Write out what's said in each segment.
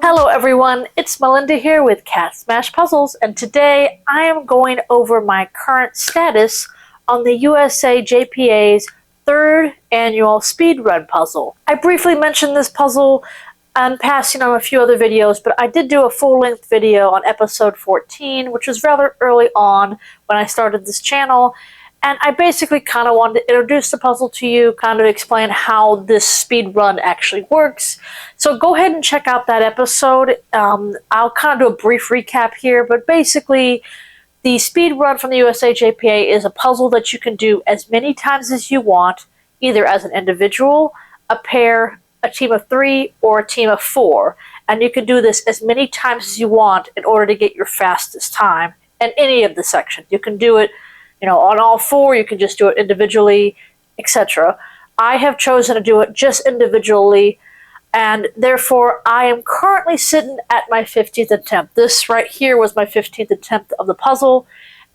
Hello everyone, it's Melinda here with CatSmashPuzzles, and today I am going over my current status on the USA JPA's third annual speedrun puzzle. I briefly mentioned this puzzle and passing on a few other videos, but I did do a full-length video on episode 14, which was rather early on when I started this channel. And I basically kind of wanted to introduce the puzzle to you, kind of explain how this speed run actually works. So go ahead and check out that episode. I'll kind of do a brief recap here, but basically the speed run from the USA JPA is a puzzle that you can do as many times as you want, either as an individual, a pair, a team of 3, or a team of 4. And you can do this as many times as you want in order to get your fastest time in any of the sections. You can do it on all 4, you can just do it individually, etc. I have chosen to do it just individually, and therefore I am currently sitting at my 15th attempt. This right here was my 15th attempt of the puzzle,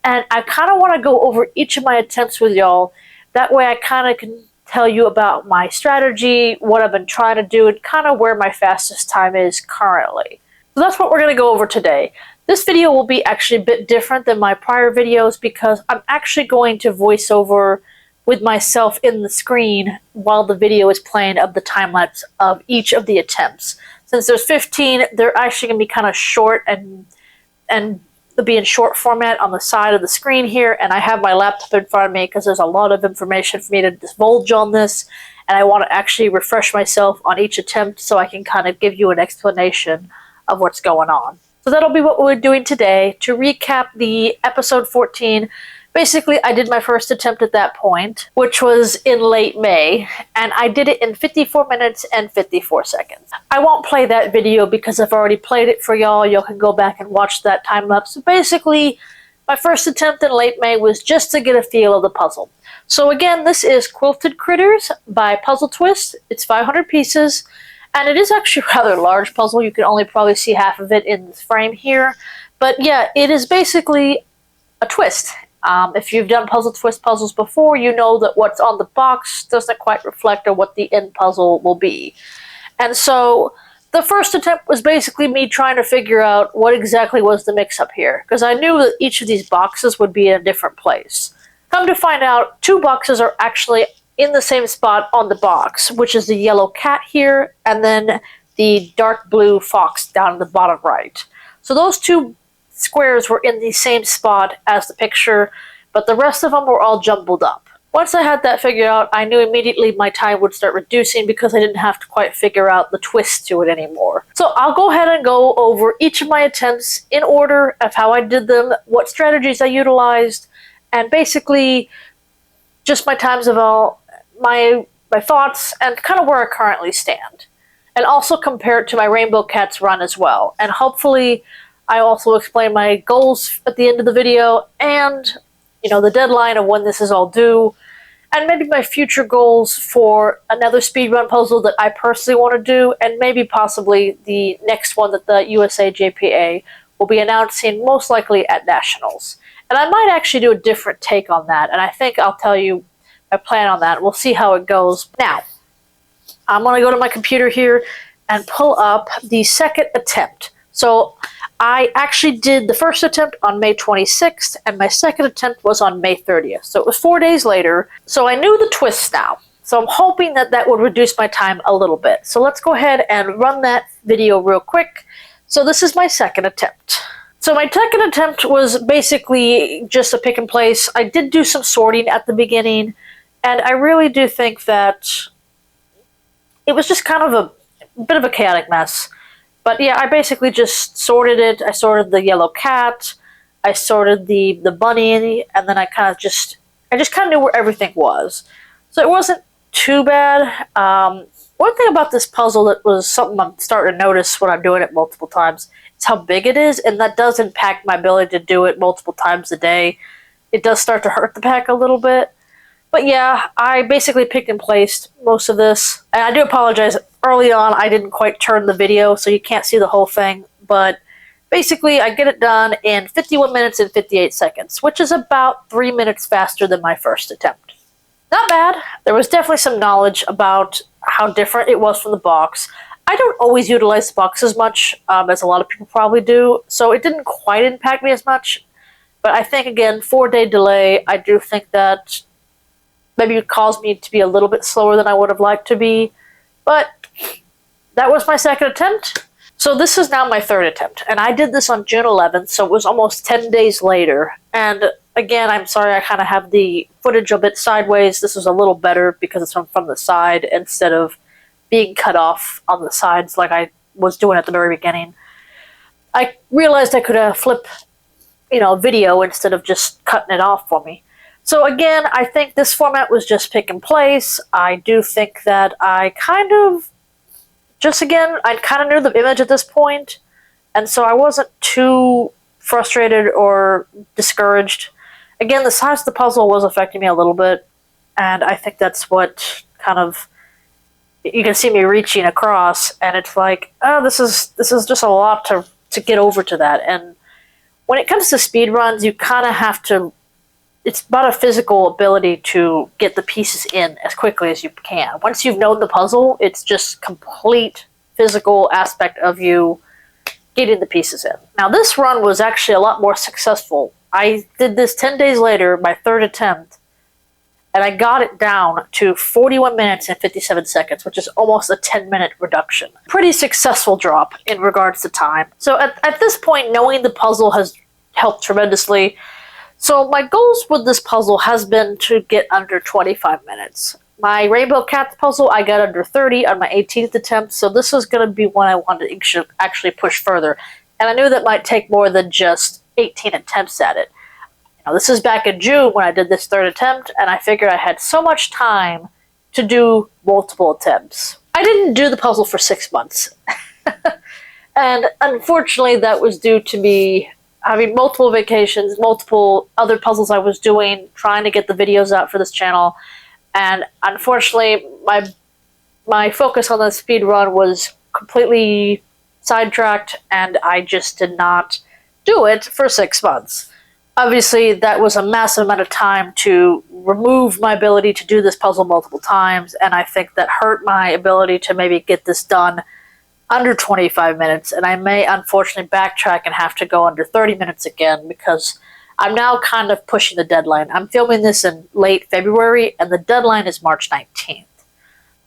and I kind of want to go over each of my attempts with y'all. That way I kind of can tell you about my strategy, what I've been trying to do, and kind of where my fastest time is currently. So that's what we're going to go over today. This video will be actually a bit different than my prior videos because I'm actually going to voice over with myself in the screen while the video is playing of the time-lapse of each of the attempts. Since there's 15, they're actually going to be kind of short and they'll be in short format on the side of the screen here, and I have my laptop in front of me because there's a lot of information for me to divulge on this, and I want to actually refresh myself on each attempt so I can kind of give you an explanation of what's going on. So that'll be what we're doing today. To recap the episode 14, basically I did my first attempt at that point, which was in late May, and I did it in 54 minutes and 54 seconds. I won't play that video because I've already played it for y'all. Y'all can go back and watch that time lapse. So basically, my first attempt in late May was just to get a feel of the puzzle. So again, this is Quilted Critters by Puzzle Twist. It's 500 pieces. And it is actually a rather large puzzle. You can only probably see half of it in the frame here. But yeah, it is basically a twist. If you've done Puzzle Twist puzzles before, you know that what's on the box doesn't quite reflect on what the end puzzle will be. And so the first attempt was basically me trying to figure out what exactly was the mix-up here, because I knew that each of these boxes would be in a different place. Come to find out, 2 boxes are actually in the same spot on the box, which is the yellow cat here, and then the dark blue fox down in the bottom right. So those 2 squares were in the same spot as the picture, but the rest of them were all jumbled up. Once I had that figured out, I knew immediately my time would start reducing because I didn't have to quite figure out the twist to it anymore. So I'll go ahead and go over each of my attempts in order of how I did them, what strategies I utilized, and basically just my times of all, my thoughts, and kind of where I currently stand. And also compare it to my Rainbow Cats run as well. And hopefully I also explain my goals at the end of the video and, the deadline of when this is all due. And maybe my future goals for another speedrun puzzle that I personally want to do, and maybe possibly the next one that the USA JPA will be announcing most likely at Nationals. And I might actually do a different take on that, and I think I'll tell you I plan on that. We'll see how it goes. Now, I'm going to go to my computer here and pull up the second attempt. So I actually did the first attempt on May 26th, and my second attempt was on May 30th. So it was 4 days later. So I knew the twist now. So I'm hoping that that would reduce my time a little bit. So let's go ahead and run that video real quick. So this is my second attempt. So my second attempt was basically just a pick and place. I did do some sorting at the beginning, and I really do think that it was just kind of a bit of a chaotic mess. But yeah, I basically just sorted it. I sorted the yellow cat, I sorted the bunny, and then I just kind of knew where everything was. So it wasn't too bad. One thing about this puzzle that was something I'm starting to notice when I'm doing it multiple times is how big it is, and that does impact my ability to do it multiple times a day. It does start to hurt the pack a little bit. But yeah, I basically picked and placed most of this. And I do apologize, early on I didn't quite turn the video, so you can't see the whole thing. But basically, I get it done in 51 minutes and 58 seconds, which is about 3 minutes faster than my first attempt. not bad. There was definitely some knowledge about how different it was from the box. I don't always utilize the box as much as a lot of people probably do, so it didn't quite impact me as much. But I think, again, 4-day delay, I do think that maybe it caused me to be a little bit slower than I would have liked to be. But that was my second attempt. So this is now my third attempt. And I did this on June 11th, so it was almost 10 days later. And again, I'm sorry I kind of have the footage a bit sideways. This is a little better because it's from the side instead of being cut off on the sides like I was doing at the very beginning. I realized I could flip, video instead of just cutting it off for me. So again, I think this format was just pick and place. I do think that I kind of knew the image at this point, and so I wasn't too frustrated or discouraged. Again, the size of the puzzle was affecting me a little bit, and I think that's what kind of, you can see me reaching across, and it's like, oh, this is just a lot to get over to that. And when it comes to speed runs, you kind of have to, it's about a physical ability to get the pieces in as quickly as you can. Once you've known the puzzle, it's just complete physical aspect of you getting the pieces in. Now, this run was actually a lot more successful. I did this 10 days later, my third attempt, and I got it down to 41 minutes and 57 seconds, which is almost a 10-minute reduction. Pretty successful drop in regards to time. So at this point, knowing the puzzle has helped tremendously. So my goals with this puzzle has been to get under 25 minutes. My Rainbow Cats puzzle, I got under 30 on my 18th attempt, so this is going to be one I wanted to actually push further. And I knew that might take more than just 18 attempts at it. Now, this is back in June when I did this third attempt, and I figured I had so much time to do multiple attempts. I didn't do the puzzle for 6 months. And unfortunately, that was due to me having multiple vacations, multiple other puzzles I was doing, trying to get the videos out for this channel. And unfortunately, my focus on the speed run was completely sidetracked, and I just did not do it for 6 months. Obviously, that was a massive amount of time to remove my ability to do this puzzle multiple times, and I think that hurt my ability to maybe get this done under 25 minutes, and I may unfortunately backtrack and have to go under 30 minutes again because I'm now kind of pushing the deadline. I'm filming this in late February, and the deadline is March 19th.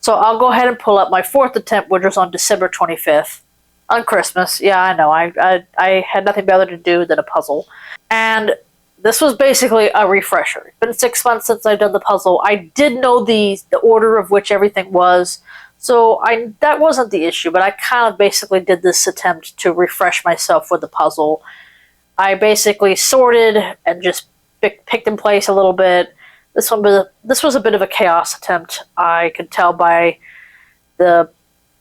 So I'll go ahead and pull up my fourth attempt, which was on December 25th, on Christmas. Yeah, I know, I had nothing better to do than a puzzle. And this was basically a refresher. It's been 6 months since I've done the puzzle. I did know the order of which everything was, so that wasn't the issue, but I kind of basically did this attempt to refresh myself with the puzzle. I basically sorted and just picked in place a little bit. This was a bit of a chaos attempt. I could tell by the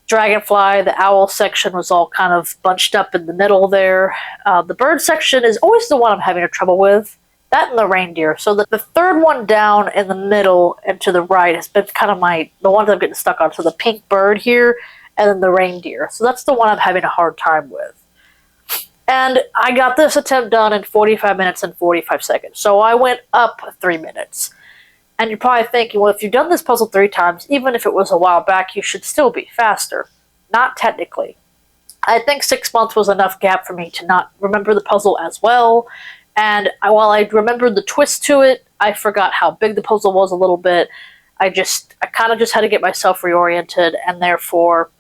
dragonfly, the owl section was all kind of bunched up in the middle there. The bird section is always the one I'm having trouble with. That and the reindeer. So the third one down in the middle and to the right has been kind of the one that I'm getting stuck on. So the pink bird here and then the reindeer. So that's the one I'm having a hard time with. And I got this attempt done in 45 minutes and 45 seconds. So I went up 3 minutes. And you're probably thinking, well, if you've done this puzzle 3 times, even if it was a while back, you should still be faster. Not technically. I think 6 months was enough gap for me to not remember the puzzle as well. And while I remembered the twist to it, I forgot how big the puzzle was a little bit. I kind of just had to get myself reoriented, and therefore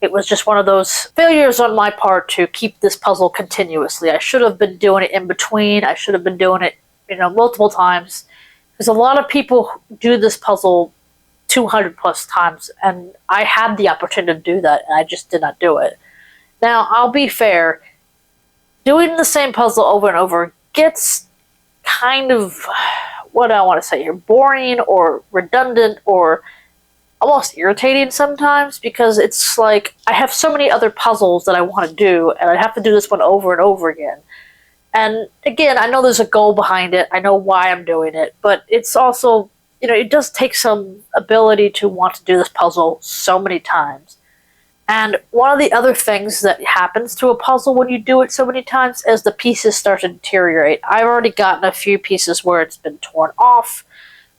it was just one of those failures on my part to keep this puzzle continuously. I should have been doing it in between. I should have been doing it, multiple times. Because a lot of people do this puzzle 200 plus times, and I had the opportunity to do that, and I just did not do it. Now, I'll be fair, doing the same puzzle over and over gets kind of, what do I want to say here, boring or redundant or almost irritating sometimes, because it's like I have so many other puzzles that I want to do, and I have to do this one over and over again. And again, I know there's a goal behind it. I know why I'm doing it, but it's also, it does take some ability to want to do this puzzle so many times. And one of the other things that happens to a puzzle when you do it so many times is the pieces start to deteriorate. I've already gotten a few pieces where it's been torn off.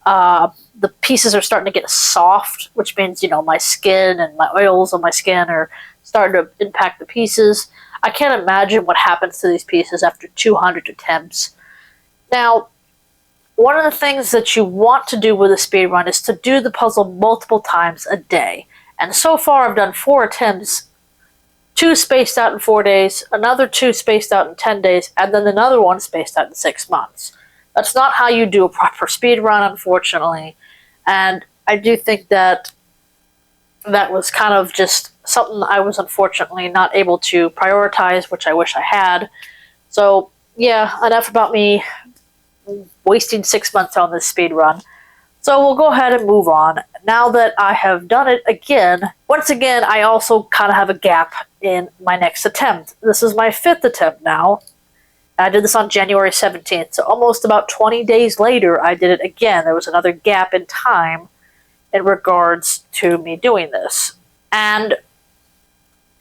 the pieces are starting to get soft, which means, my skin and my oils on my skin are starting to impact the pieces. I can't imagine what happens to these pieces after 200 attempts. Now, one of the things that you want to do with a speed run is to do the puzzle multiple times a day. And so far I've done 4 attempts, 2 spaced out in 4 days, another 2 spaced out in 10 days, and then another one spaced out in 6 months. That's not how you do a proper speed run, unfortunately. And I do think that was kind of just something I was unfortunately not able to prioritize, which I wish I had. So yeah, enough about me wasting 6 months on this speed run. So we'll go ahead and move on. Now that I have done it again, once again, I also kind of have a gap in my next attempt. This is my 5th attempt now. I did this on January 17th, so almost about 20 days later, I did it again. There was another gap in time in regards to me doing this. And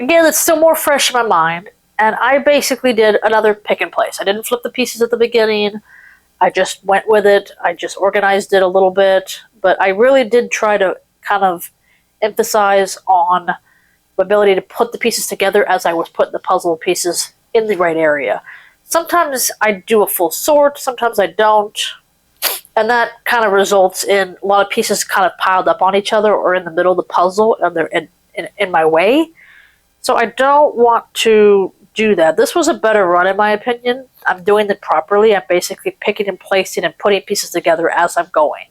again, it's still more fresh in my mind, and I basically did another pick and place. I didn't flip the pieces at the beginning. I just went with it. I just organized it a little bit, but I really did try to kind of emphasize on the ability to put the pieces together as I was putting the puzzle pieces in the right area. Sometimes I do a full sort, sometimes I don't, and that kind of results in a lot of pieces kind of piled up on each other or in the middle of the puzzle, and they're in my way. So I don't want to do that. This was a better run in my opinion. I'm doing it properly. I'm basically picking and placing and putting pieces together as I'm going.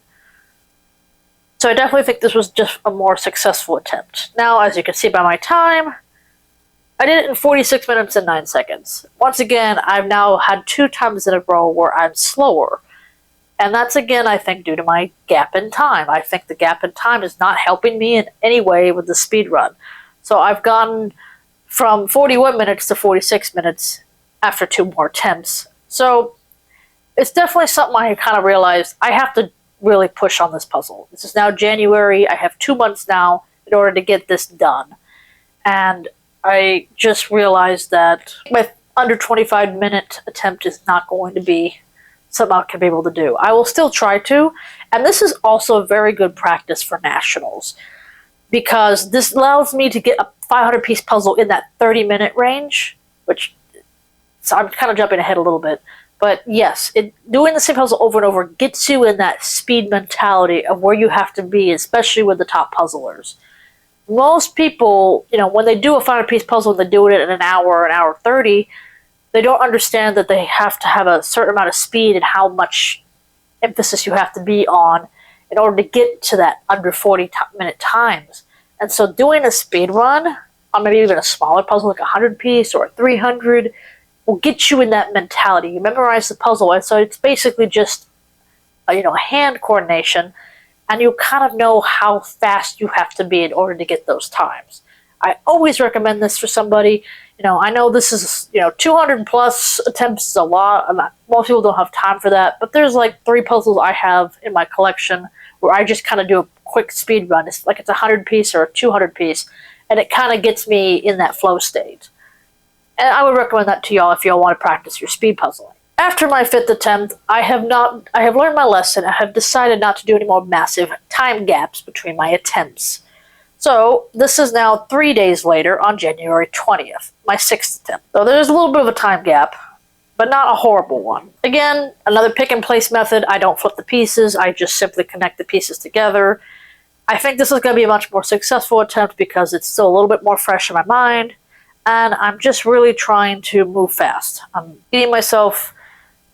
So I definitely think this was just a more successful attempt. Now, as you can see by my time, I did it in 46 minutes and 9 seconds. Once again, I've now had 2 times in a row where I'm slower. And that's again, I think, due to my gap in time. I think the gap in time is not helping me in any way with the speed run. So I've gone from 41 minutes to 46 minutes after 2 more attempts. So it's definitely something I kind of realized I have to really push on this puzzle. This is now January. I have 2 months now in order to get this done. And I just realized that my under 25-minute attempt is not going to be something I can be able to do. I will still try to, and this is also a very good practice for nationals, because this allows me to get a 500-piece puzzle in that 30-minute range, which, so I'm kind of jumping ahead a little bit, but yes, doing the same puzzle over and over gets you in that speed mentality of where you have to be, especially with the top puzzlers. Most people, when they do a 500-piece puzzle and they do it in an hour 30, they don't understand that they have to have a certain amount of speed and how much emphasis you have to be on in order to get to that under 40-minute times. And so doing a speed run on maybe even a smaller puzzle, like a 100-piece or a 300, will get you in that mentality. You memorize the puzzle, and so it's basically just hand coordination, and you kind of know how fast you have to be in order to get those times. I always recommend this for somebody. I know this is, 200 plus attempts is a lot. Most people don't have time for that, but there's like 3 puzzles I have in my collection where I just kind of do a quick speed run. It's like it's a 100-piece or a 200-piece, and it kind of gets me in that flow state. And I would recommend that to y'all if y'all want to practice your speed puzzling. After my 5th attempt, I have learned my lesson. I have decided not to do any more massive time gaps between my attempts. So this is now 3 days later on January 20th, my 6th attempt. So there's a little bit of a time gap, but not a horrible one. Again, another pick and place method. I don't flip the pieces. I just simply connect the pieces together. I think this is going to be a much more successful attempt because it's still a little bit more fresh in my mind, and I'm just really trying to move fast. I'm getting myself,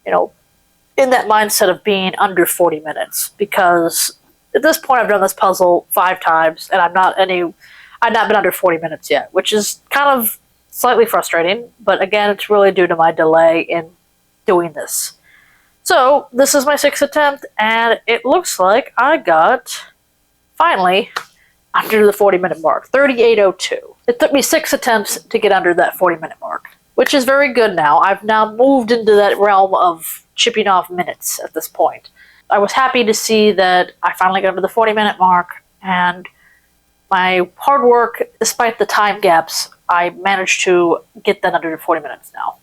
in that mindset of being under 40 minutes, because at this point I've done this puzzle 5 times and I've not been under 40 minutes yet, which is kind of slightly frustrating, but again, it's really due to my delay in doing this. So this is my 6th attempt, and it looks like I got finally under the 40-minute mark, 38:02. It took me 6 attempts to get under that 40-minute mark, which is very good now. I've now moved into that realm of chipping off minutes at this point. I was happy to see that I finally got over the 40-minute mark, and my hard work, despite the time gaps, I managed to get that under 40 minutes now.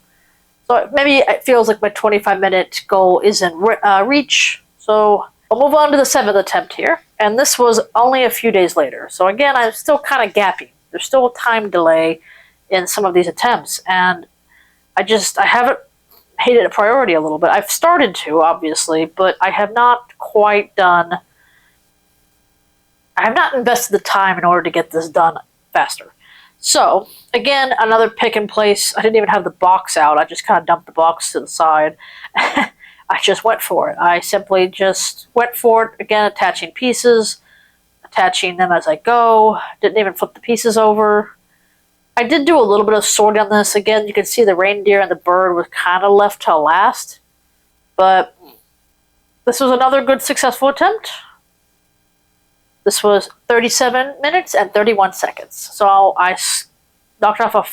So maybe it feels like my 25-minute goal is in reach, so We'll move on to the 7th attempt here, and this was only a few days later. So again, I'm still kind of gappy. There's still a time delay in some of these attempts, and I haven't made it a priority a little bit. I've started to, obviously, but I have not quite done. I have not invested the time in order to get this done faster. So, again, another pick and place. I didn't even have the box out. I just kind of dumped the box to the side. I just went for it. I simply just went for it, again, attaching pieces, attaching them as I go. Didn't even flip the pieces over. I did do a little bit of sorting on this. Again, you can see the reindeer and the bird was kind of left to last. But this was another good successful attempt. This was 37 minutes and 31 seconds. So I knocked off a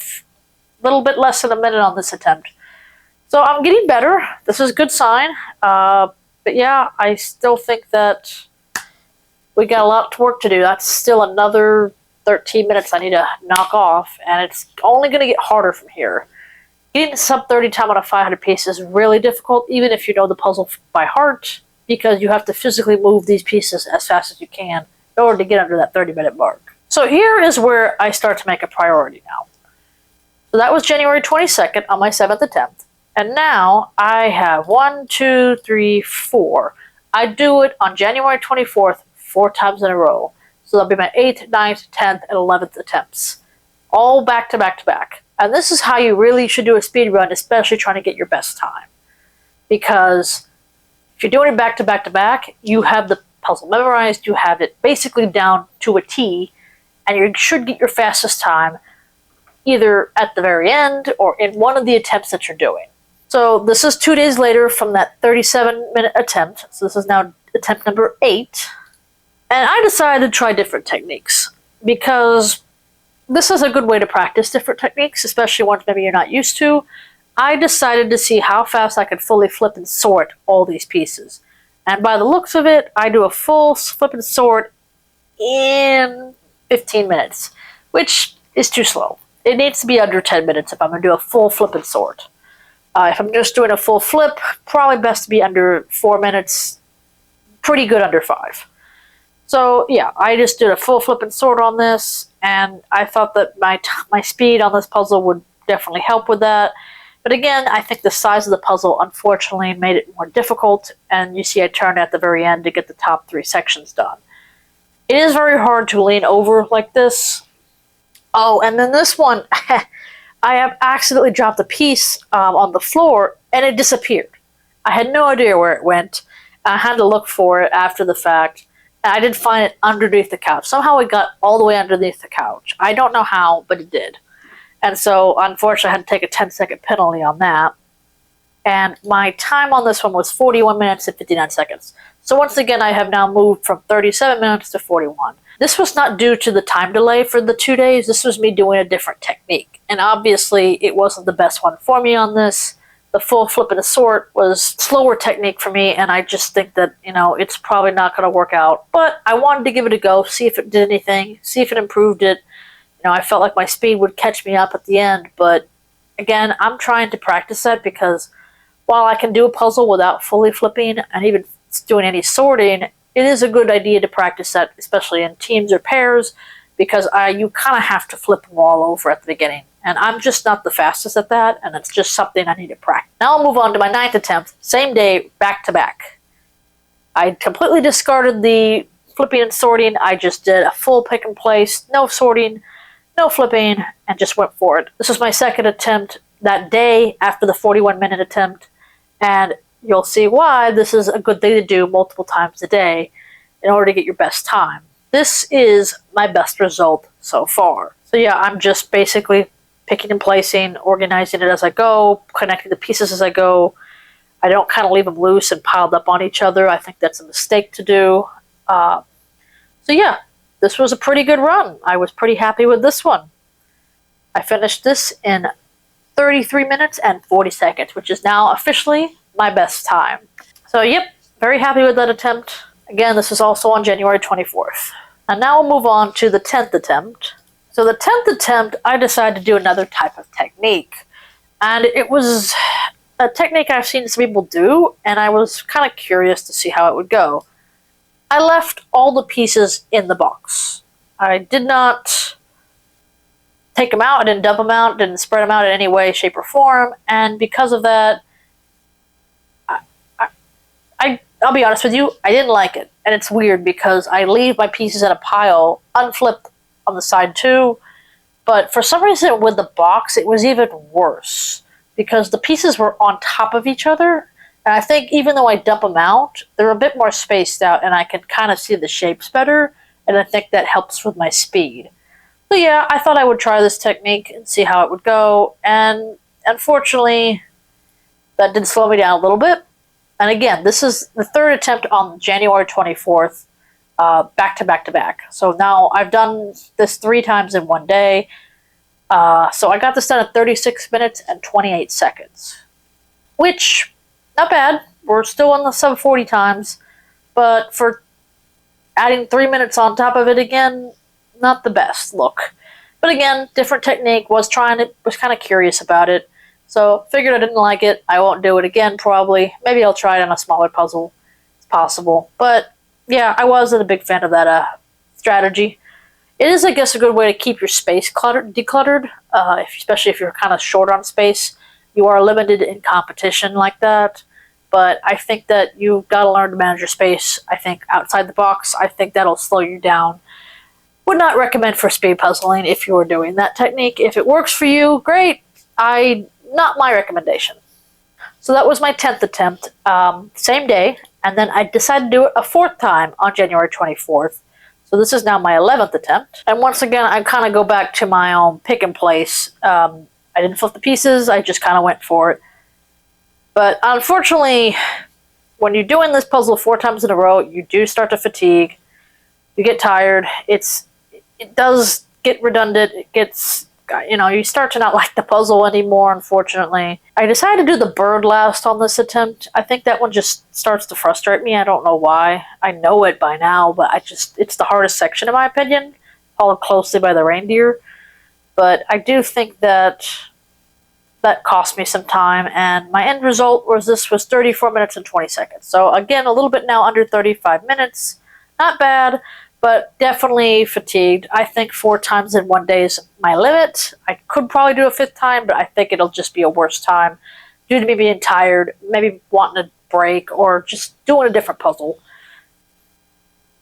little bit less than a minute on this attempt. So I'm getting better. This is a good sign. But yeah, I still think that we got a lot of work to do. That's still another 13 minutes I need to knock off, and it's only going to get harder from here. Getting sub 30 time on a 500 piece is really difficult, even if you know the puzzle by heart, because you have to physically move these pieces as fast as you can in order to get under that 30-minute mark. So here is where I start to make a priority now. So that was January 22nd on my 7th attempt. And now I have 1, 2, 3, 4. I do it on January 24th 4 times in a row. So that'll be my 8th, 9th, 10th, and 11th attempts. All back to back to back. And this is how you really should do a speed run, especially trying to get your best time. Because if you're doing it back to back to back, you have the puzzle memorized, you have it basically down to a T, and you should get your fastest time either at the very end or in one of the attempts that you're doing. So this is 2 days later from that 37-minute attempt. So this is now attempt number 8. And I decided to try different techniques because this is a good way to practice different techniques, especially ones maybe you're not used to. I decided to see how fast I could fully flip and sort all these pieces. And by the looks of it, I do a full flip and sort in 15 minutes, which is too slow. It needs to be under 10 minutes if I'm going to do a full flip and sort. If I'm just doing a full flip, probably best to be under 4 minutes, pretty good under 5. So yeah, I just did a full flip and sort on this, and I thought that my speed on this puzzle would definitely help with that. But again, I think the size of the puzzle unfortunately made it more difficult, and you see I turned at the very end to get the top 3 sections done. It is very hard to lean over like this. Oh, and then this one, I have accidentally dropped a piece on the floor, and it disappeared. I had no idea where it went. I had to look for it after the fact. And I did find it underneath the couch. Somehow it got all the way underneath the couch. I don't know how, but it did. And so, unfortunately, I had to take a 10-second penalty on that. And my time on this one was 41 minutes and 59 seconds. So once again, I have now moved from 37 minutes to 41. This was not due to the time delay for the 2 days. This was me doing a different technique. And obviously, it wasn't the best one for me on this. The full flip and a sort was slower technique for me, and I just think that, it's probably not going to work out. But I wanted to give it a go, see if it did anything, see if it improved it. I felt like my speed would catch me up at the end, but again, I'm trying to practice that because while I can do a puzzle without fully flipping and even doing any sorting, it is a good idea to practice that, especially in teams or pairs, because you kind of have to flip them all over at the beginning. And I'm just not the fastest at that, and it's just something I need to practice. Now I'll move on to my 9th attempt, same day, back to back. I completely discarded the flipping and sorting. I just did a full pick and place, no sorting, no flipping, and just went for it. This was my 2nd attempt that day after the 41-minute attempt, and you'll see why this is a good thing to do multiple times a day in order to get your best time. This is my best result so far. So yeah, I'm just basically picking and placing, organizing it as I go, connecting the pieces as I go. I don't kind of leave them loose and piled up on each other. I think that's a mistake to do. So yeah, this was a pretty good run. I was pretty happy with this one. I finished this in 33 minutes and 40 seconds, which is now officially my best time. So yep, very happy with that attempt. Again, this is also on January 24th. And now we'll move on to the 10th attempt. So the 10th attempt, I decided to do another type of technique. And it was a technique I've seen some people do, and I was kind of curious to see how it would go. I left all the pieces in the box. I did not take them out, I didn't dump them out, didn't spread them out in any way, shape, or form, and because of that, I'll be honest with you, I didn't like it. And it's weird because I leave my pieces in a pile, unflipped on the side too, but for some reason with the box, it was even worse because the pieces were on top of each other, and I think even though I dump them out, they're a bit more spaced out and I can kind of see the shapes better, and I think that helps with my speed. So yeah, I thought I would try this technique and see how it would go, and unfortunately, that did slow me down a little bit. And again, this is the third attempt on January 24th, back to back to back. So now I've done this 3 times in one day. So I got this done in 36 minutes and 28 seconds, which, not bad. We're still on the sub 40 times, but for adding 3 minutes on top of it again, not the best look. But again, different technique, was kind of curious about it. So figured I didn't like it. I won't do it again probably. Maybe I'll try it on a smaller puzzle. It's possible. But yeah, I wasn't a big fan of that strategy. It is, I guess, a good way to keep your space decluttered, especially if you're kind of short on space. You are limited in competition like that. But I think that you've got to learn to manage your space. I think outside the box, I think that'll slow you down. Would not recommend for speed puzzling if you were doing that technique. If it works for you, great. Not my recommendation. So that was my 10th attempt, same day, and then I decided to do it a 4th time on January 24th. So this is now my 11th attempt. And once again, I kind of go back to my own pick and place. I didn't flip the pieces, I just kind of went for it. But unfortunately, when you're doing this puzzle 4 times in a row, you do start to fatigue. You get tired. It does get redundant. It gets, you start to not like the puzzle anymore, unfortunately. I decided to do the bird last on this attempt. I think that one just starts to frustrate me. I don't know why. I know it by now, but it's the hardest section in my opinion, followed closely by the reindeer. But I do think that cost me some time, and my end result was 34 minutes and 20 seconds. So again, a little bit now under 35 minutes. Not bad, but definitely fatigued. I think 4 times in one day is my limit. I could probably do a 5th time, but I think it'll just be a worse time due to me being tired, maybe wanting a break, or just doing a different puzzle.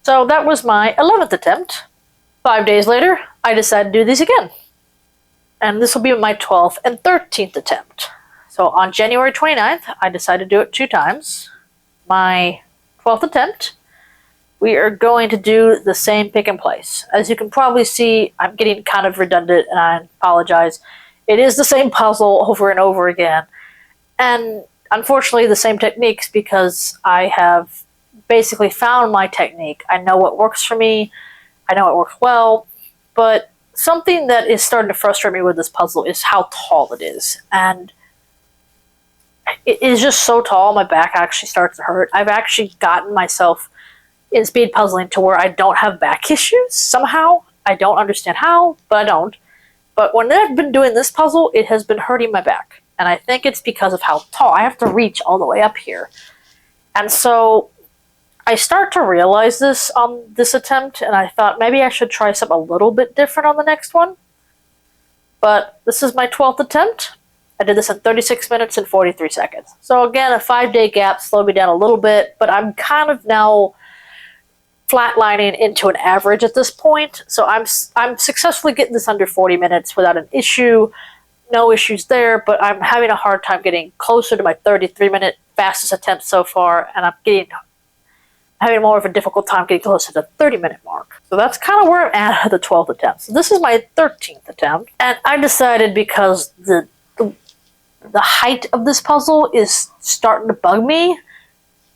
So that was my 11th attempt. 5 days later, I decided to do these again. And this will be my 12th and 13th attempt. So on January 29th, I decided to do it 2 times. My 12th attempt, we are going to do the same pick and place. As you can probably see, I'm getting kind of redundant, and I apologize. It is the same puzzle over and over again. And unfortunately, the same techniques, because I have basically found my technique. I know what works for me. I know it works well. But something that is starting to frustrate me with this puzzle is how tall it is. And it is just so tall, my back actually starts to hurt. I've actually gotten myself in speed puzzling to where I don't have back issues somehow. I don't understand how, but I don't. But when I've been doing this puzzle, it has been hurting my back. And I think it's because of how tall. I have to reach all the way up here. And so I start to realize this on this attempt, and I thought maybe I should try something a little bit different on the next one. But this is my 12th attempt. I did this in 36 minutes and 43 seconds. So again, a 5-day gap slowed me down a little bit, but I'm kind of now flatlining into an average at this point. So I'm successfully getting this under 40 minutes without an issue. No issues there, but I'm having a hard time getting closer to my 33-minute fastest attempt so far, and I'm having more of a difficult time getting closer to the 30-minute mark. So that's kind of where I'm at the 12th attempt. So this is my 13th attempt, and I decided because the height of this puzzle is starting to bug me,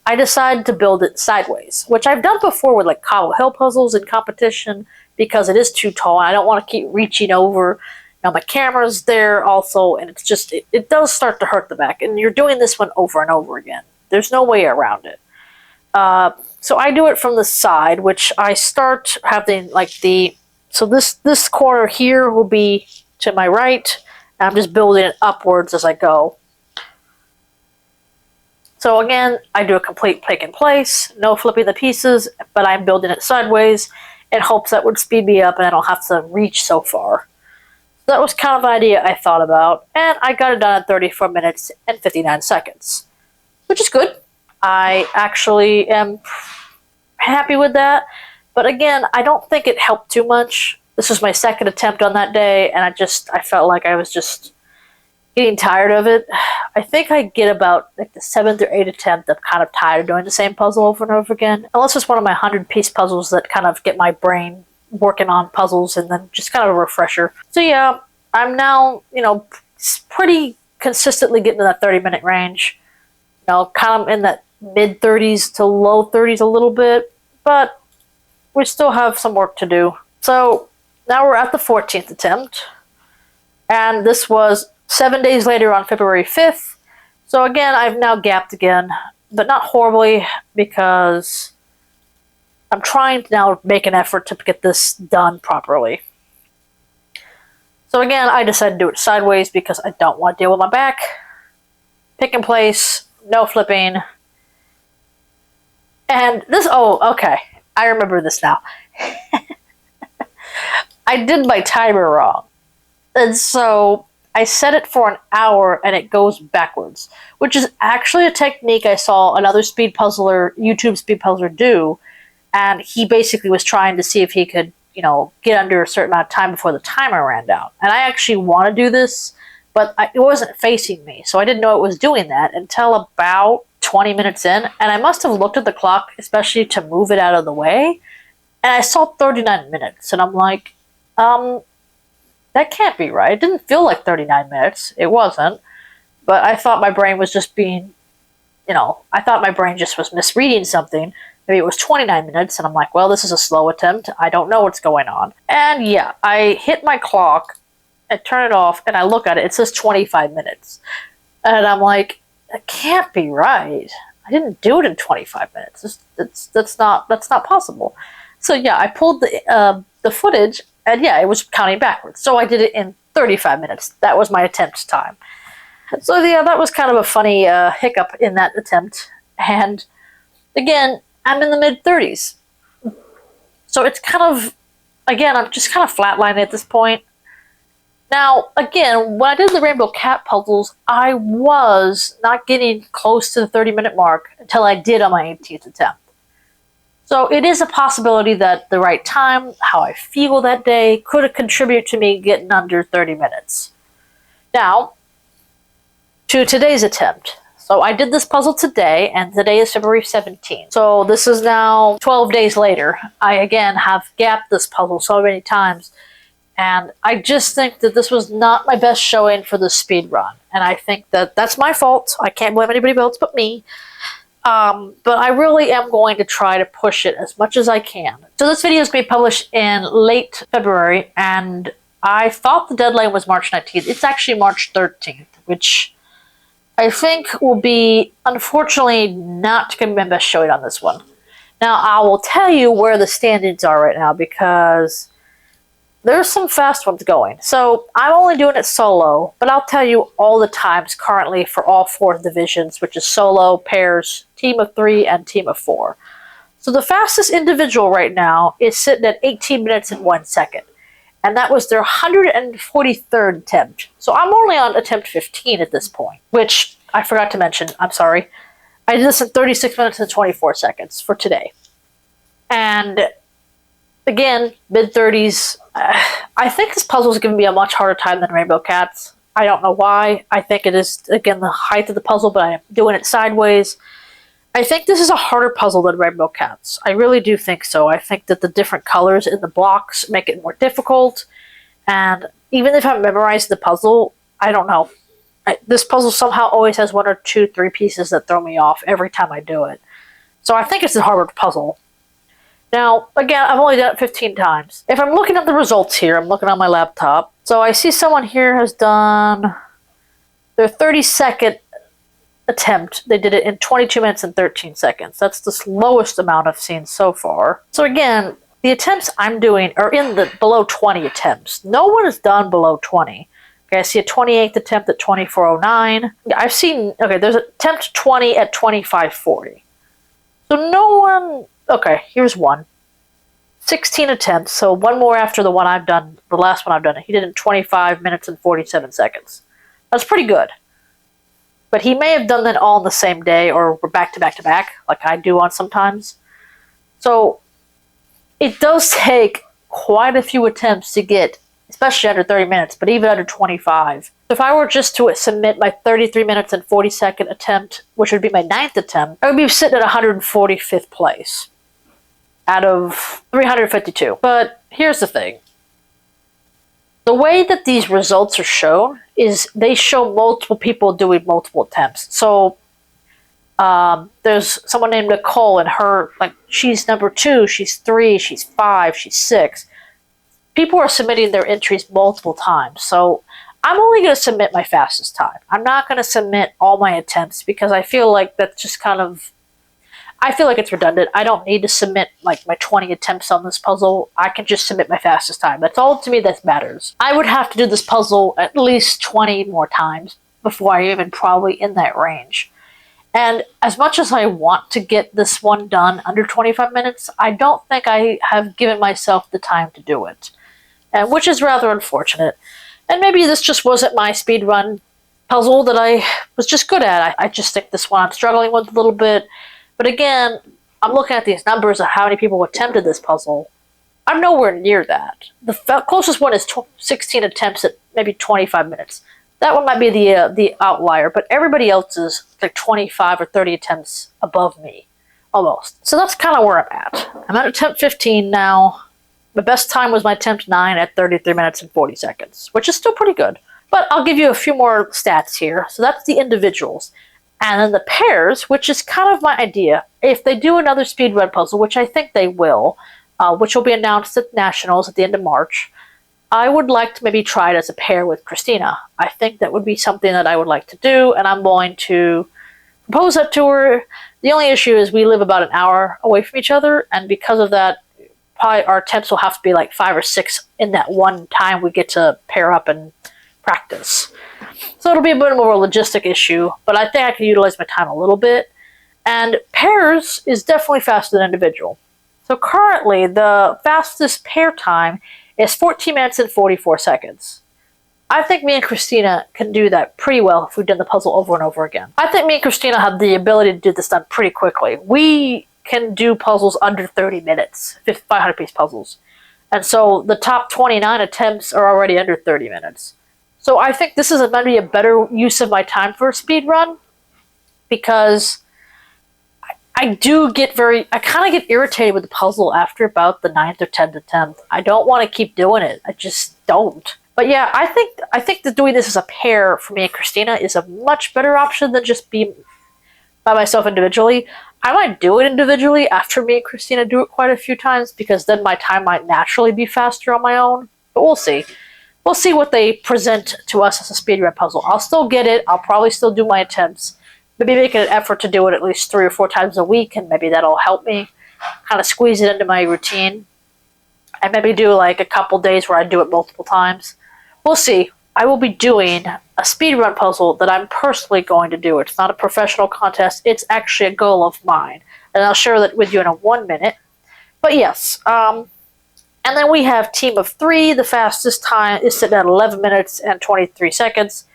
I decided to build it sideways, which I've done before with like Cobble Hill puzzles in competition because it is too tall and I don't want to keep reaching over. Now my camera's there also, and it's just, it does start to hurt the back, and you're doing this one over and over again. There's no way around it. So I do it from the side, which I start having like so this corner here will be to my right, and I'm just building it upwards as I go. So again, I do a complete pick and place, no flipping the pieces, but I'm building it sideways in hopes that would speed me up and I don't have to reach so far. So that was kind of an idea I thought about, and I got it done in 34 minutes and 59 seconds, which is good. I actually am happy with that, but again, I don't think it helped too much. This was my second attempt on that day, and I felt like I was just getting tired of it. I think I get about like the 7th or 8th attempt, I'm kind of tired of doing the same puzzle over and over again. Unless it's one of my 100-piece puzzles that kind of get my brain working on puzzles and then just kind of a refresher. So yeah, I'm now, pretty consistently getting in that 30-minute range. Kind of in that mid-30s to low 30s a little bit, but we still have some work to do. So now we're at the 14th attempt, and this was 7 days later on February 5th. So again, I've now gapped again, but not horribly, because I'm trying to now make an effort to get this done properly. So again, I decided to do it sideways because I don't want to deal with my back. Pick and place, no flipping. And this, okay, I remember this now. I did my timer wrong. And so I set it for an hour and it goes backwards, which is actually a technique I saw another YouTube speed puzzler do. And he basically was trying to see if he could, get under a certain amount of time before the timer ran out. And I actually want to do this, but it wasn't facing me. So I didn't know it was doing that until about 20 minutes in. And I must have looked at the clock, especially to move it out of the way. And I saw 39 minutes. And I'm like, that can't be right. It didn't feel like 39 minutes. It wasn't. But I thought my brain was just being, I thought my brain just was misreading something. Maybe it was 29 minutes, and I'm like, well, this is a slow attempt. I don't know what's going on. And yeah, I hit my clock, and turn it off, and I look at it. It says 25 minutes. And I'm like, that can't be right. I didn't do it in 25 minutes. That's not possible. So yeah, I pulled the footage, and yeah, it was counting backwards. So I did it in 35 minutes. That was my attempt time. So yeah, that was kind of a funny hiccup in that attempt. And again, I'm in the mid-30s. So it's kind of, again, I'm just kind of flatlining at this point. Now, again, when I did the Rainbow Cat puzzles, I was not getting close to the 30-minute mark until I did on my 18th attempt. So it is a possibility that the right time, how I feel that day, could have contributed to me getting under 30 minutes. Now, to today's attempt. So I did this puzzle today, and today is February 17th. So this is now 12 days later. I, again, have gapped this puzzle so many times, and I just think that this was not my best showing for the speed run. And I think that that's my fault. I can't blame anybody else but me. But I really am going to try to push it as much as I can. So this video is going to be published in late February, and I thought the deadline was March 19th. It's actually March 13th, which I think will be, unfortunately, not going to be my best showing on this one. Now, I will tell you where the standings are right now, because there's some fast ones going. So I'm only doing it solo, but I'll tell you all the times currently for all 4 divisions, which is solo, pairs, team of 3, and team of 4. So the fastest individual right now is sitting at 18 minutes and 1 second. And that was their 143rd attempt. So I'm only on attempt 15 at this point, which I forgot to mention. I'm sorry. I did this in 36 minutes and 24 seconds for today. And again, mid-30s. I think this puzzle is giving me a much harder time than Rainbow Cats. I don't know why. I think it is, again, the height of the puzzle, but I'm doing it sideways. I think this is a harder puzzle than Rainbow Cats. I really do think so. I think that the different colors in the blocks make it more difficult. And even if I've memorized the puzzle, I don't know. This puzzle somehow always has 1 or 2, 3 pieces that throw me off every time I do it. So I think it's a harder puzzle. Now, again, I've only done it 15 times. If I'm looking at the results here, I'm looking on my laptop. So I see someone here has done their 32nd attempt. They did it in 22 minutes and 13 seconds. That's the slowest amount I've seen so far. So again, the attempts I'm doing are in the below 20 attempts. No one has done below 20. Okay, I see a 28th attempt at 24:09. I've seen, okay, there's attempt 20 at 25:40. So no one, okay, here's one. 16 attempts, so one more after the one I've done, the last one I've done. He did it in 25 minutes and 47 seconds. That's pretty good. But he may have done that all in the same day or back to back to back, like I do on sometimes. So it does take quite a few attempts to get, especially under 30 minutes, but even under 25. If I were just to submit my 33 minutes and 40-second attempt, which would be my 9th attempt, I would be sitting at 145th place out of 352. But here's the thing. The way that these results are shown is they show multiple people doing multiple attempts. So there's someone named Nicole, and her, like, she's number 2, she's 3, she's 5, she's 6. People are submitting their entries multiple times. So I'm only going to submit my fastest time. I'm not going to submit all my attempts because I feel like that's just kind of, I feel like it's redundant. I don't need to submit like my 20 attempts on this puzzle. I can just submit my fastest time. That's all to me that matters. I would have to do this puzzle at least 20 more times before I even probably in that range. And as much as I want to get this one done under 25 minutes, I don't think I have given myself the time to do it, and which is rather unfortunate. And maybe this just wasn't my speedrun puzzle that I was just good at. I just think this one I'm struggling with a little bit. But again, I'm looking at these numbers of how many people attempted this puzzle. I'm nowhere near that. The closest one is 16 attempts at maybe 25 minutes. That one might be the outlier, but everybody else is like 25 or 30 attempts above me, almost. So that's kind of where I'm at. I'm at attempt 15 now. My best time was my attempt 9 at 33 minutes and 40 seconds, which is still pretty good. But I'll give you a few more stats here. So that's the individuals. And then the pairs, which is kind of my idea. If they do another speedrun puzzle, which I think they will, which will be announced at Nationals at the end of March, I would like to maybe try it as a pair with Christina. I think that would be something that I would like to do, and I'm going to propose that to her. The only issue is we live about an hour away from each other, and because of that, probably our attempts will have to be like 5 or 6 in that one time we get to pair up and practice. So it'll be a bit more of a logistic issue, but I think I can utilize my time a little bit. And pairs is definitely faster than individual. So currently, the fastest pair time is 14 minutes and 44 seconds. I think me and Christina can do that pretty well if we've done the puzzle over and over again. I think me and Christina have the ability to do this done pretty quickly. We can do puzzles under 30 minutes, 500-piece puzzles. And so the top 29 attempts are already under 30 minutes. So I think this is maybe a better use of my time for a speed run, because I kind of get irritated with the puzzle after about the 9th or 10th attempt. I don't want to keep doing it. I just don't. But yeah, I think that doing this as a pair for me and Christina is a much better option than just being by myself individually. I might do it individually after me and Christina do it quite a few times, because then my time might naturally be faster on my own. But we'll see. We'll see what they present to us as a speedrun puzzle. I'll still get it. I'll probably still do my attempts. Maybe make an effort to do it at least 3 or 4 times a week, and maybe that'll help me kind of squeeze it into my routine. And maybe do like a couple days where I do it multiple times. We'll see. I will be doing a speedrun puzzle that I'm personally going to do. It's not a professional contest. It's actually a goal of mine. And I'll share that with you in a 1 minute. But yes, and then we have team of 3. The fastest time is sitting at 11 minutes and 23 seconds.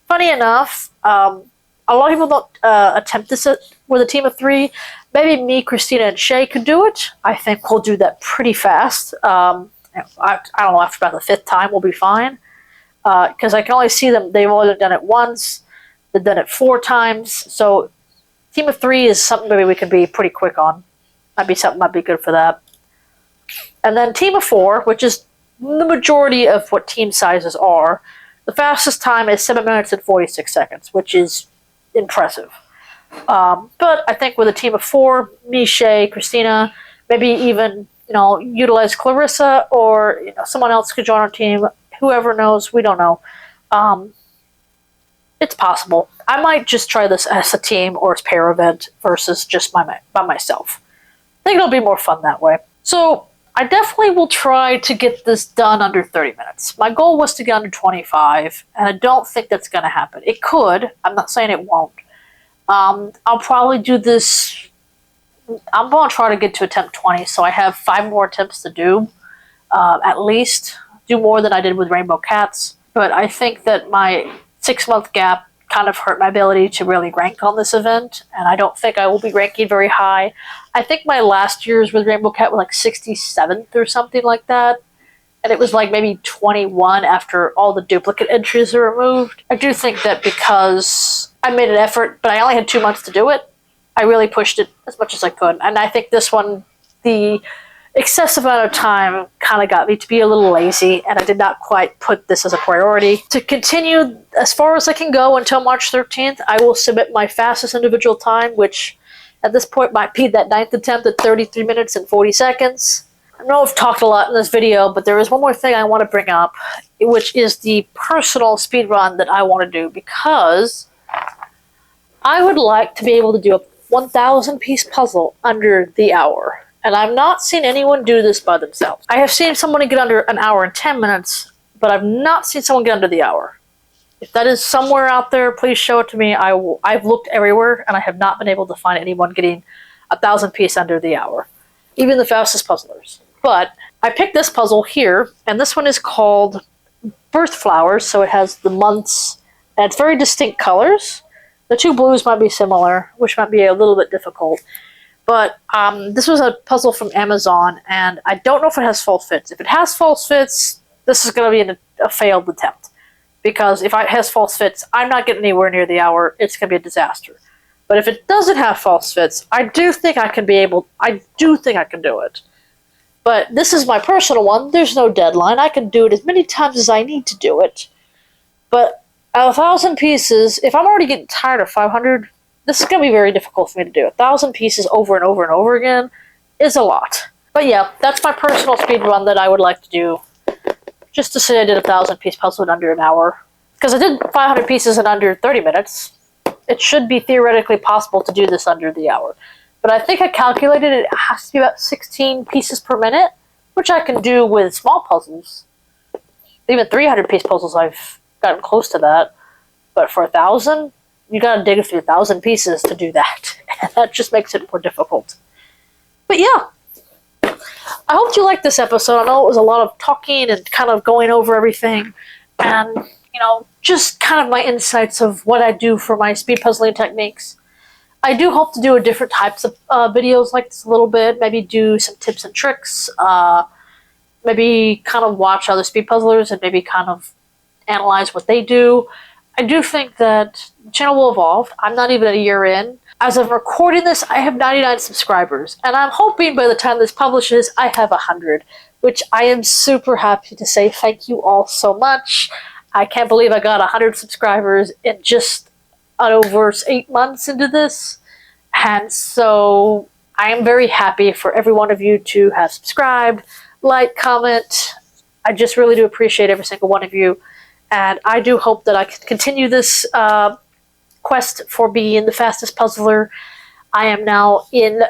Funny enough, a lot of people don't attempt this with a team of 3. Maybe me, Christina, and Shay could do it. I think we'll do that pretty fast. I don't know, after about the 5th time we'll be fine. Because I can only see them, they've only done it once. They've done it 4 times. So team of 3 is something maybe we could be pretty quick on. Might be something might be good for that. And then team of 4, which is the majority of what team sizes are, the fastest time is 7 minutes and 46 seconds, which is impressive. But I think with a team of 4, me, Shay, Christina, maybe even utilize Clarissa, or someone else could join our team. Whoever knows, we don't know. It's possible. I might just try this as a team or as pair event versus just by myself. I think it'll be more fun that way. So I definitely will try to get this done under 30 minutes. My goal was to get under 25, and I don't think that's going to happen. It could. I'm not saying it won't. I'll probably do this. I'm going to try to get to attempt 20, so I have 5 more attempts to do, at least. Do more than I did with Rainbow Cats. But I think that my 6-month gap kind of hurt my ability to really rank on this event, and I don't think I will be ranking very high. I think my last year's with Rainbow Cat was like 67th or something like that, and it was like maybe 21 after all the duplicate entries are removed. I do think that because I made an effort, but I only had 2 months to do it, I really pushed it as much as I could, and I think this one, the excessive amount of time kind of got me to be a little lazy, and I did not quite put this as a priority. To continue as far as I can go until March 13th, I will submit my fastest individual time, which at this point might be that 9th attempt at 33 minutes and 40 seconds. I know I've talked a lot in this video, but there is one more thing I want to bring up, which is the personal speed run that I want to do, because I would like to be able to do a 1,000-piece puzzle under the hour. And I've not seen anyone do this by themselves. I have seen someone get under an hour and 10 minutes, but I've not seen someone get under the hour. If that is somewhere out there, please show it to me. I've looked everywhere, and I have not been able to find anyone getting 1,000-piece under the hour, even the fastest puzzlers. But I picked this puzzle here, and this one is called Birth Flowers, so it has the months, and it's very distinct colors. The 2 blues might be similar, which might be a little bit difficult. But this was a puzzle from Amazon, and I don't know if it has false fits. If it has false fits, this is going to be a failed attempt. Because if it has false fits, I'm not getting anywhere near the hour. It's going to be a disaster. But if it doesn't have false fits, I do think I can do it. But this is my personal one. There's no deadline. I can do it as many times as I need to do it. But at 1,000 pieces, if I'm already getting tired of 500, this is going to be very difficult for me to do. 1,000 pieces over and over and over again is a lot. But yeah, that's my personal speed run that I would like to do. Just to say I did a 1,000-piece puzzle in under an hour. Because I did 500 pieces in under 30 minutes. It should be theoretically possible to do this under the hour. But I think I calculated it has to be about 16 pieces per minute, which I can do with small puzzles. Even 300-piece puzzles, I've gotten close to that. But for 1,000... you gotta dig through 1,000 pieces to do that. And that just makes it more difficult. But yeah. I hope you liked this episode. I know it was a lot of talking and kind of going over everything. And, just kind of my insights of what I do for my speed puzzling techniques. I do hope to do a different types of videos like this a little bit. Maybe do some tips and tricks. Maybe kind of watch other speed puzzlers and maybe kind of analyze what they do. I do think that the channel will evolve. I'm not even a year in. As of recording this, I have 99 subscribers, and I'm hoping by the time this publishes, I have 100, which I am super happy to say thank you all so much. I can't believe I got 100 subscribers in just over 8 months into this, and so I am very happy for every one of you to have subscribed, like, comment. I just really do appreciate every single one of you. And I do hope that I can continue this quest for being the fastest puzzler. I am now in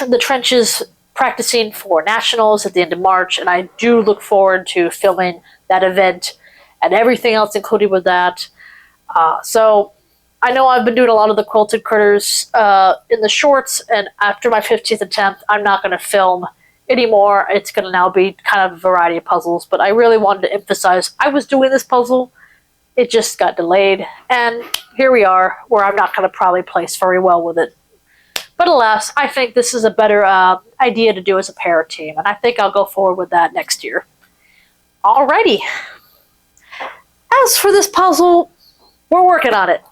the trenches practicing for nationals at the end of March, and I do look forward to filming that event and everything else included with that. So I know I've been doing a lot of the Quilted Critters in the shorts, and after my 15th attempt, I'm not going to film anymore. It's going to now be kind of a variety of puzzles, but I really wanted to emphasize I was doing this puzzle. It just got delayed, and here we are, where I'm not going to probably place very well with it. But alas, I think this is a better idea to do as a pair team, and I think I'll go forward with that next year. Alrighty. As for this puzzle, we're working on it.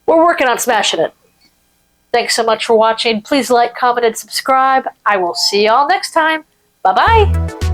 We're working on smashing it. Thanks so much for watching. Please like, comment, and subscribe. I will see y'all next time. Bye-bye.